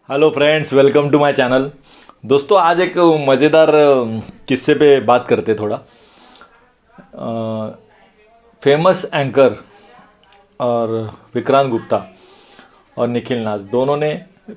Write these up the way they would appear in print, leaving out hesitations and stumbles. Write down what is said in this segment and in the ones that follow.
Hello friends, welcome to my channel. दोस्तों, आज एक मज़ेदार किस्से पे बात करते थोड़ा। फेमस एंकर और विक्रांत गुप्ता और निखिल नाज दोनों ने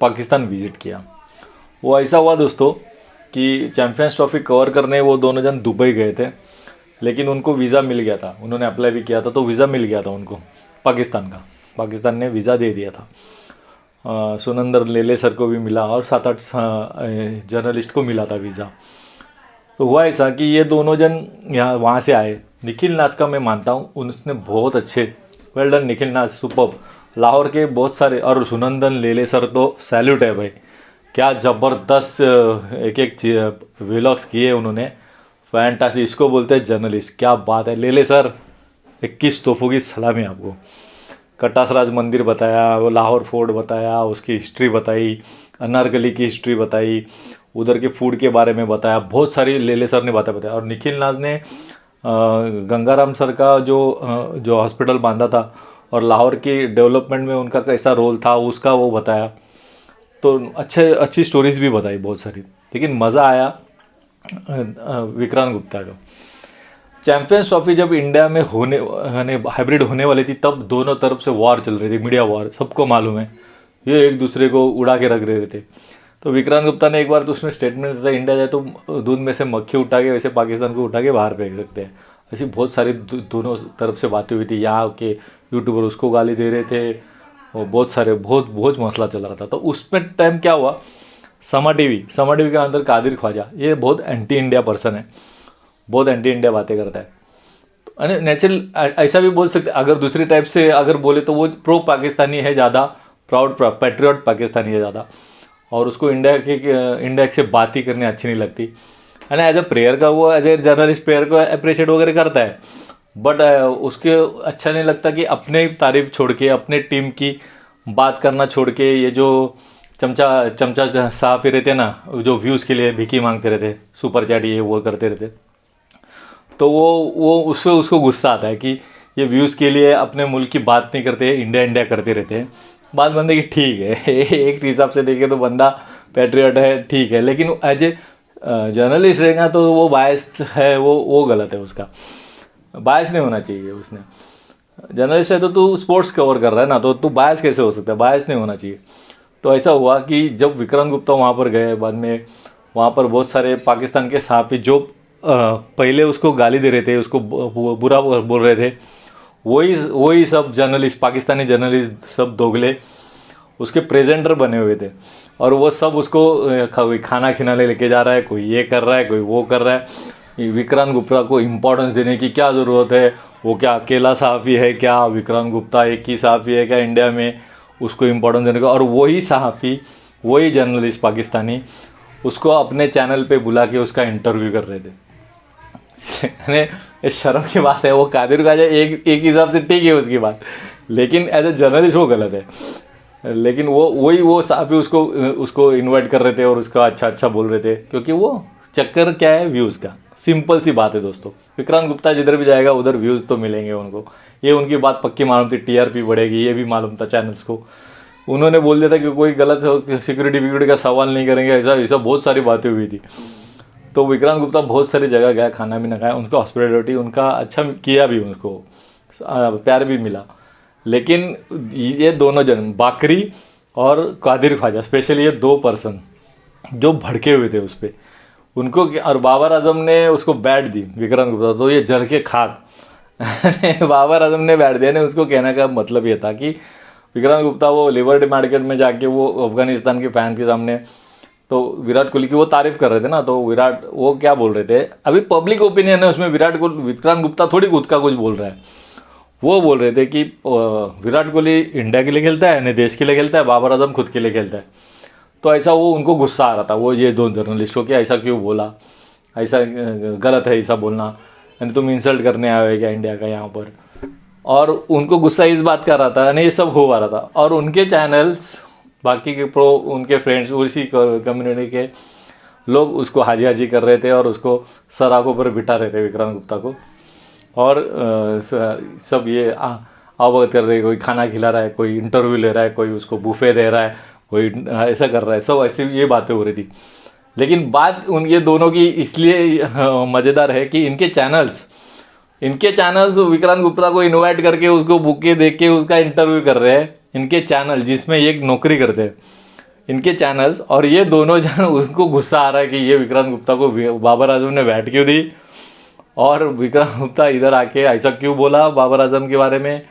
पाकिस्तान विज़िट किया। वो ऐसा हुआ दोस्तों कि चैम्पियंस ट्रॉफी कवर करने वो दोनों जन दुबई गए थे, लेकिन उनको वीज़ा मिल गया था। उन्होंने अप्लाई भी किया था तो वीज़ा मिल गया था उनको, पाकिस्तान का। पाकिस्तान ने वीज़ा दे दिया था। सुनंदर लेले सर को भी मिला और 7-8 जर्नलिस्ट को मिला था वीज़ा। तो हुआ ऐसा कि ये दोनों जन यहाँ वहाँ से आए। निखिल नाज का मैं मानता हूँ, उसने बहुत अच्छे, वेल डन निखिल नाज, सुपर्ब। लाहौर के बहुत सारे, और सुनंदन लेले सर तो सैल्यूट है भाई, क्या ज़बरदस्त एक एक व्लॉग्स किए उन्होंने, फैंटास्टिक। इसको बोलते हैं जर्नलिस्ट, क्या बात है। लेले सर, 21 तोहफों की सलामी आपको। कटासराज मंदिर बताया, वो लाहौर फोर्ट बताया, उसकी हिस्ट्री बताई, अनारकली की हिस्ट्री बताई, उधर के फूड के बारे में बताया, बहुत सारी लेले सर ने बातें बताया। और निखिल नाज ने गंगाराम सर का जो हॉस्पिटल बांधा था और लाहौर की डेवलपमेंट में उनका कैसा रोल था उसका वो बताया। तो अच्छी स्टोरीज भी बताई बहुत सारी। लेकिन मज़ा आया विक्रांत गुप्ता का। चैम्पियंस ट्रॉफी जब इंडिया में होने हाइब्रिड होने वाली थी, तब दोनों तरफ से वॉर चल रही थी, मीडिया वॉर, सबको मालूम है। ये एक दूसरे को उड़ा के रख रहे थे। तो विक्रांत गुप्ता ने एक बार तो उसमें स्टेटमेंट दिया था, इंडिया जाए तो दूध में से मक्खी उठा के वैसे पाकिस्तान को उठा के बाहर फेंक सकते हैं। ऐसी बहुत सारी दोनों तरफ से बातें हुई थी। यहाँ के यूट्यूबर उसको गाली दे रहे थे और बहुत सारे बहुत बहुत मसला चल रहा था। तो उसमें टाइम क्या हुआ, समा टीवी के अंदर कादिर ख्वाजा, ये बहुत एंटी इंडिया पर्सन है, बहुत एंटी इंडिया बातें करता है। अरे नेचुरल ऐसा भी बोल सकते, अगर दूसरी टाइप से अगर बोले तो वो प्रो पाकिस्तानी है ज़्यादा, प्राउड पैट्रियट पाकिस्तानी है ज़्यादा, और उसको इंडिया से बात ही करनी अच्छी नहीं लगती। है ना, एज अ प्लेयर का वो, एज ए जर्नलिस्ट प्लेयर को अप्रिशिएट वगैरह करता है, बट उसके अच्छा नहीं लगता कि अपने तारीफ छोड़ के, अपने टीम की बात करना छोड़ के, ये जो चमचा साहब रहते ना, जो व्यूज़ के लिए भिकी मांगते रहते, सुपर चैट ये वो करते रहते, तो वो उसको गुस्सा आता है कि ये व्यूज़ के लिए अपने मुल्क की बात नहीं करते, इंडिया इंडिया करते रहते हैं। बात बंदे की ठीक है एक हिसाब से देखें तो बंदा पैट्रियट है, ठीक है, लेकिन एज ए जर्नलिस्ट रहेगा तो वो बायस है, वो गलत है। उसका बायस नहीं होना चाहिए। उसने जर्नलिस्ट है तो तू स्पोर्ट्स कवर कर रहा है ना, तो तू बायस कैसे हो सकता है, बायस नहीं होना चाहिए। तो ऐसा हुआ कि जब विक्रांत गुप्ता वहाँ पर गए, बाद में वहाँ पर बहुत सारे पाकिस्तान के सहाफ़ी जो पहले उसको गाली दे रहे थे, उसको बुरा बोल रहे थे, वही सब जर्नलिस्ट, पाकिस्तानी जर्नलिस्ट सब दोगले उसके प्रेजेंटर बने हुए थे। और वो सब उसको कोई खाना खिलाने लेके जा रहा है, कोई ये कर रहा है, कोई वो कर रहा है। विक्रांत गुप्ता को इम्पोर्टेंस देने की क्या ज़रूरत है, वो क्या अकेला सहाफ़ी है क्या, विक्रांत गुप्ता एक ही सहाफ़ी है क्या इंडिया में, उसको इम्पोर्टेंस देने का। और वही सहाफ़ी, वही जर्नलिस्ट पाकिस्तानी उसको अपने चैनल पे बुला के उसका इंटरव्यू कर रहे थे। ये शर्म की बात है। वो कादिर ख्वाजा एक हिसाब से ठीक है उसकी बात, लेकिन एज ए जर्नलिस्ट वो गलत है। लेकिन वो साफ़ी उसको इनवाइट कर रहे थे और उसका अच्छा बोल रहे थे, क्योंकि वो चक्कर क्या है, व्यूज़ का। सिंपल सी बात है दोस्तों, विक्रांत गुप्ता जिधर भी जाएगा उधर व्यूज़ तो मिलेंगे उनको। ये उनकी बात पक्की मालूम थी, टीआरपी बढ़ेगी, ये भी मालूम था चैनल्स को। उन्होंने बोल दिया था कि कोई गलत सिक्योरिटी का सवाल नहीं करेंगे, ऐसा बहुत सारी बातें हुई थी। तो विक्रांत गुप्ता बहुत सारी जगह गया, खाना भी ना खाया, उनका हॉस्पिटलिटी उनका अच्छा किया भी, उनको प्यार भी मिला। लेकिन ये दोनों जन, बाकरी और कादिर ख्वाजा, स्पेशली ये दो पर्सन जो भड़के हुए थे उस पर, उनको, और बाबर आजम ने उसको बैट दी विक्रांत गुप्ता, तो ये जल के खाक बाबर आजम ने बैट दिया। ने उसको कहने का मतलब ये था कि विक्रांत गुप्ता वो लिबर्टी मार्केट में जाके वो अफगानिस्तान के फैन के सामने तो विराट कोहली की वो तारीफ कर रहे थे ना, तो विराट वो क्या बोल रहे थे, अभी पब्लिक ओपिनियन है उसमें, विक्रांत गुप्ता थोड़ी खुद का कुछ बोल रहा है। वो बोल रहे थे कि विराट कोहली इंडिया के लिए खेलता है, नहीं देश के लिए खेलता है, बाबर आजम खुद के लिए खेलता है। तो ऐसा वो उनको गुस्सा आ रहा था, वो ये दो जर्नलिस्ट को, कि ऐसा क्यों बोला, ऐसा गलत है ऐसा बोलना, यानी तुम इंसल्ट करने आए हो क्या इंडिया का यहाँ पर। और उनको गुस्सा इस बात का रहा था, नहीं ये सब हो रहा था। और उनके चैनल्स, बाकी के प्रो उनके फ्रेंड्स, उसी कम्युनिटी के लोग उसको हाजी हाजी कर रहे थे और उसको सर आंखों पर बिठा रहे थे विक्रांत गुप्ता को। और सब ये अवगत कर रहे, कोई खाना खिला रहा है, कोई इंटरव्यू ले रहा है, कोई उसको बुफे दे रहा है, कोई ऐसा कर रहा है, सब ऐसी ये बातें हो रही थी। लेकिन बात उन ये दोनों की इसलिए मज़ेदार है कि इनके चैनल्स विक्रांत गुप्ता को इनवाइट करके उसको बुके दे के उसका इंटरव्यू कर रहे हैं। इनके चैनल जिसमें ये नौकरी करते हैं, इनके चैनल्स, और ये दोनों जन उसको गुस्सा आ रहा है कि ये विक्रांत गुप्ता को बाबर आजम ने बैट क्यों दी, और विक्रांत गुप्ता इधर आके ऐसा क्यों बोला बाबर आजम के बारे में,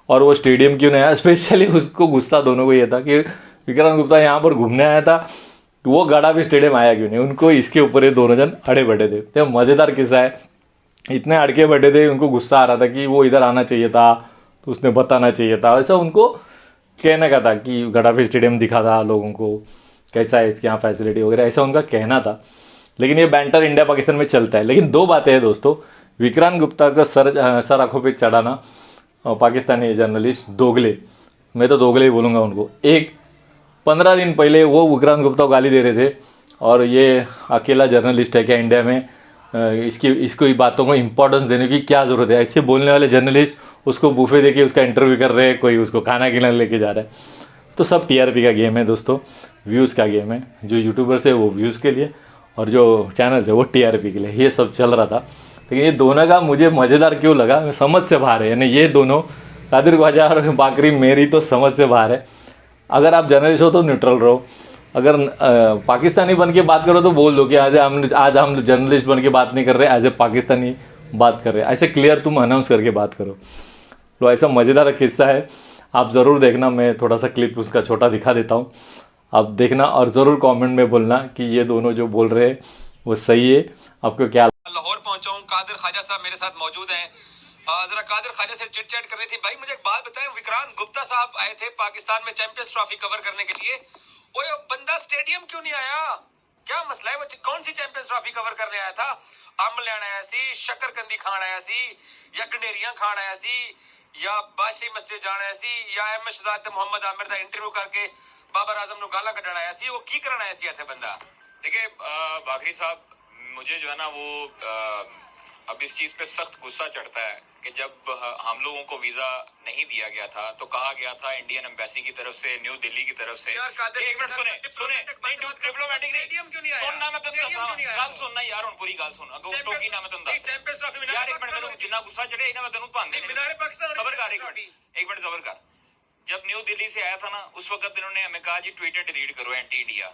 और वो स्टेडियम क्यों नहीं आया। स्पेशली उसको गुस्सा दोनों को ये था कि विक्रांत गुप्ता यहाँ पर घूमने आया था, तो वो गड़ा भी स्टेडियम आया क्यों नहीं। उनको इसके ऊपर ये दोनों जन अड़े बैठे थे। तो मज़ेदार किस्सा है, इतने अड़के बैठे थे, उनको गुस्सा आ रहा था कि वो इधर आना चाहिए था, तो उसने बताना चाहिए था। ऐसा उनको कहने का था कि गडाफी स्टेडियम दिखा था लोगों को, कैसा है इसके यहाँ फैसिलिटी वगैरह, ऐसा उनका कहना था। लेकिन ये बैंटर इंडिया पाकिस्तान में चलता है। लेकिन दो बातें हैं दोस्तों, विक्रांत गुप्ता का सर आंखों पे चढ़ाना, पाकिस्तानी जर्नलिस्ट दोगले, मैं तो दोगले ही बोलूँगा उनको। 15 दिन पहले वो विक्रांत गुप्ता को गाली दे रहे थे, और ये अकेला जर्नलिस्ट है क्या इंडिया में, इसको बातों को इंपॉर्टेंस देने की क्या ज़रूरत है। ऐसे बोलने वाले जर्नलिस्ट उसको बूफे देके उसका इंटरव्यू कर रहे हैं, कोई उसको खाना खिलाने लेके जा रहा है। तो सब टीआरपी का गेम है दोस्तों, व्यूज़ का गेम है। जो यूट्यूबर्स है वो व्यूज़ के लिए, और जो चैनल्स है वो टीआरपी के लिए, ये सब चल रहा था। लेकिन ये दोनों का मुझे मज़ेदार क्यों लगा, समझ से बाहर है। यानी ये दोनों कादिर ख्वाजा और बाकरी मेरी तो समझ से बाहर है। अगर आप जर्नलिस्ट हो तो न्यूट्रल रहो, अगर पाकिस्तानी बन के बात करो तो बोल दो कि आज हम जर्नलिस्ट बन के बात नहीं कर रहे, एज ए पाकिस्तानी बात कर रहे हैं। ऐसे क्लियर तुम अनाउंस करके बात करो। तो ऐसा मज़ेदार किस्सा है, आप ज़रूर देखना। मैं थोड़ा सा क्लिप उसका छोटा दिखा देता हूँ, आप देखना और ज़रूर कमेंट में बोलना कि ये दोनों जो बोल रहे हैं वो सही है, आपको क्या। लाहौर पहुंचा हूँ, कादिर ख्वाजा साहब मेरे साथ मौजूद हैं। जरा कादिर ख्वाजा से चिट चैट करनी थी। भाई मुझे एक बात बताएं, विक्रांत गुप्ता साहब आए थे पाकिस्तान में चैंपियंस ट्रॉफी कवर करने के लिए, ओए बंदा स्टेडियम क्यों नहीं आया? क्या मसला है? वो कौन सी चैंपियंस ट्रॉफी कवर करने आया था? अम्ब लेना आया सी, शक्करकंदी खान आया सी, या गंडेरियां खान आया सी, या बादशाही मस्जिद जाना आया सी, या अहमद शहजाद मोहम्मद आमिर का इंटरव्यू करके बाबर आजम नु गाला कढ़ आया सी? वो की करना आया सी थे बंदा? देखिए बाखरी साहब, मुझे जो है ना वो अब इस चीज पे सख्त गुस्सा चढ़ता है कि जब हम लोगों को वीजा नहीं दिया गया था तो कहा गया था इंडियन एम्बेसी की तरफ से, न्यू दिल्ली की तरफ से। एक मिनट सुने डिप्लोमेटिक स्टेडियम क्यों नहीं आया? सुनना मैं तुम गल सुनना यार, हुन पूरी गल सुन। अगो टोकी ना मैं तुम दस चैंपियंस ट्रॉफी में यार, एक मिनट मेनू जिन्ना गुस्सा चढ़े ना मैं तेनू भांदे मीनारे पाकिस्तान सबर कर, एक मिनट सबर कर। जब न्यू दिल्ली से आया था ना, उस वक्त इन्होंने हमें कहा जी ट्विटर डिलीट करो एंटी इंडिया।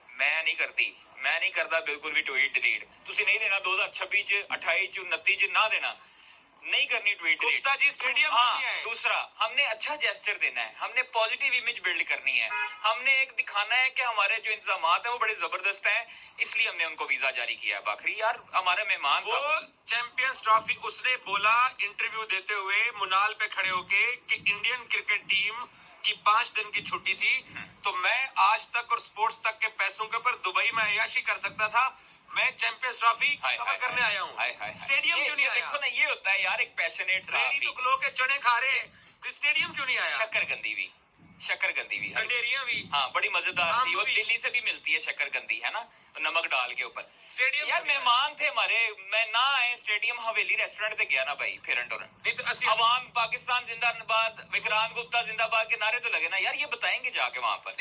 मैं नहीं करती, मैं नहीं करता बिल्कुल भी ट्वीट डिलीट। तुसी नहीं देना 2026 च 28 च 29 च ना देना, नहीं करनी tweet delete. Gupta ji stadium नहीं है। दूसरा, हमने अच्छा जेस्चर देना है, हमने पॉजिटिव इमेज बिल्ड करनी है, हमने एक दिखाना है कि हमारे जो इंतजामात है वो बड़े जबरदस्त हैं, इसलिए हमने उनको वीजा जारी किया। बाखरी यार हमारे मेहमान वो चैंपियंस ट्रॉफी उसने बोला इंटरव्यू देते हुए मुनाल पे खड़े होके कि इंडियन क्रिकेट टीम की 5 दिन की छुट्टी थी, तो मैं आज तक और स्पोर्ट्स तक के पैसों के ऊपर दुबई में अय्याशी कर सकता था, मैं चैंपियंस ट्रॉफी कवर करने आया हूँ। स्टेडियम क्यों नहीं आया? देखो ना, ये होता है यार एक पैशनेट सहाफी। तो लोग के चने खा रहे हैं, स्टेडियम क्यों नहीं आया? शक्करकंदी भी गंडेरियां भी, हाँ बड़ी मजेदार थी। वो दिल्ली से भी मिलती है शक्करकंदी, है ना, नमक डाल के ऊपर। स्टेडियम यार मेहमान थे हमारे, मैं ना आए स्टेडियम हवेली रेस्टोरेंट पे गया ना भाई, फिर अवाम पाकिस्तान जिंदाबाद, विक्रांत गुप्ता जिंदाबाद के नारे तो लगे ना यार, ये बताएंगे जाके वहां पर।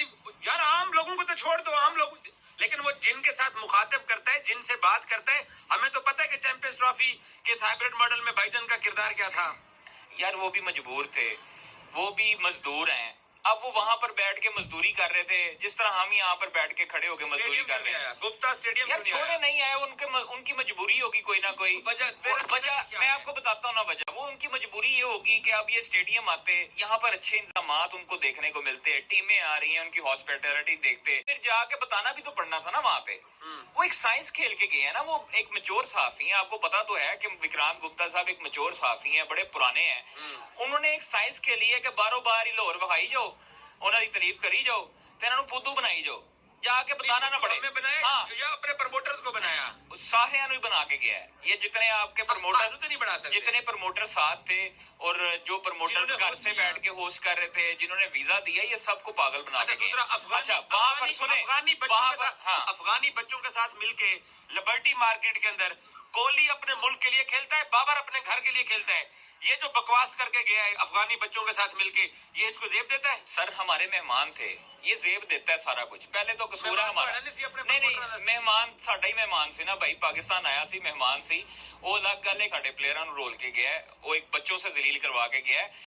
यार आम लोगों को तो छोड़ दो, आम लोग, लेकिन वो जिनके साथ मुखातिब करता है, जिनसे बात करता है, हमें तो पता है कि चैंपियंस ट्रॉफी के हाइब्रिड मॉडल में भाईजान का किरदार क्या था। यार वो भी मजबूर थे, वो भी मजदूर हैं। अब वो वहां पर बैठ के मजदूरी कर रहे थे जिस तरह हम यहाँ पर बैठ के खड़े होके मजदूरी कर रहे हैं। गुप्ता स्टेडियम यार छोड़े नहीं आए, उनकी मजबूरी होगी कोई ना कोई वजह। मैं आपको बताता हूँ ना वजह, वो उनकी मजबूरी ये होगी कि अब ये स्टेडियम आते, यहाँ पर अच्छे इंतजामात उनको देखने को मिलते हैं, टीमें आ रही हैं, उनकी हॉस्पिटैलिटी देखते, फिर जाके बताना भी तो पड़ना था ना वहाँ पे। वो एक साइंस खेल के गए हैं ना, वो एक मैच्योर सहाफी हैं। आपको पता तो है कि विक्रांत गुप्ता साहब एक मैच्योर सहाफी हैं, बड़े पुराने हैं। उन्होंने एक साइंस खेली है कि बारो बार ही लाहौर विखाई जाओ, उन्होंने तारीफ करी जाओ, तो इन्होंने फुद्दू बनाई जाओ, जाके बताना ना पड़े। हाँ, या अपने प्रमोटर्स को बनाया, साहिया ही बना के गया है। ये जितने आपके प्रमोटर्स नहीं बना सकते, जितने प्रमोटर साथ थे और जो प्रमोटर्स घर से बैठ के होस्ट कर रहे थे, जिन्होंने वीजा दिया, ये सबको पागल बना के गए। अच्छा, वहां पर सुने, अफगानी बच्चों के साथ मिलके लिबर्टी मार्केट के अंदर कोहली अपने मुल्क के लिए खेलता है, बाबर अपने घर के लिए खेलता है। ये जो बकवास करके गया है अफगानी बच्चों के साथ मिलके, ये इसको जेब देता है। सर हमारे मेहमान थे, ये जेब देता है सारा कुछ। पहले तो कसूर है हमारा। नहीं मेहमान साडा ही मेहमान सी ना भाई, पाकिस्तान आया सी मेहमान सी, वो अलग गल है। साडे प्लेयरां नूं रोल के गया है, वो एक बच्चों से जलील करवा के गया है।